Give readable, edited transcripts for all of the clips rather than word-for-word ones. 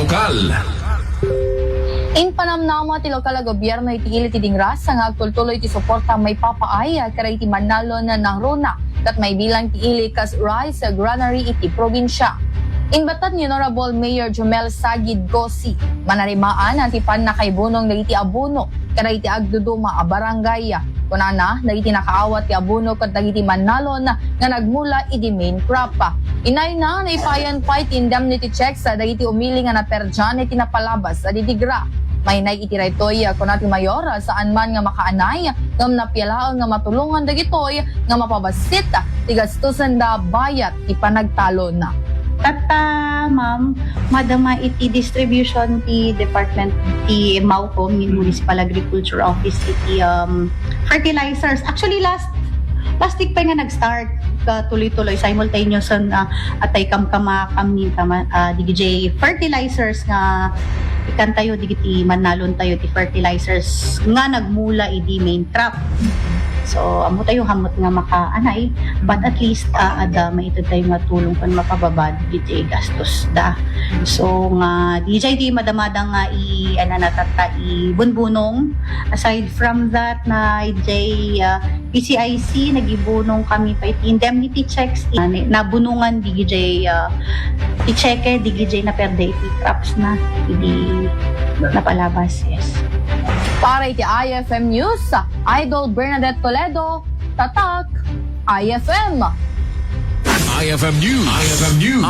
Lokal. In panamnama ti lokal a gobyerno iti ili ti dingras nga agtultuloy ti suporta may papaaya karay ti Manalo na ng Rona kat may bilang ti ili kas rice granary iti probinsya. Inbatat ni Honorable Mayor Jomel Sagid Gosi manarimaan ang tipan na kay bunong dagiti abuno karay ti agduduma a barangay. Kunana dagiti nakaawat ti abuno kat dagiti Manalo na nga nagmula iti main crop. Inay na naipayan pa iti indemnity checks sa dagiti umili nga naperjan iti napalabas sa didigra. May nay itiraytoy kunati mayor saan man nga makaanay ngam napialaon nga matulungan dagitoy nga mapabasit ti gastusan da bayat ti panagtalo na. Ma'am, madama iti distribution ti department ti MAUCOM, Municipal Agriculture Office iti fertilizers. Actually last week pa nga nag-start tuloy-tuloy simultaneous atay kamkama kami digij fertilizers nga ikan tayo digiti Manalon tayo ti fertilizers nga nagmula idi main trap. So amo tayo hamot nga makaanay but at least ada maito tayo nga tulong pan mapababa digiti gastos da. So nga DJ di madamada nga natata bunbunong. Aside from that na DJ PCIC nagibunong kami pa iti indemnity checks nabunungan DJ i-check DJ na perde iti crops na hindi napalabas. Yes. Para iti IFM News, Idol Bernadette Toledo, Tatak, IFM. IFM News. IFM News.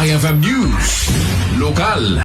IFM News. Lokal.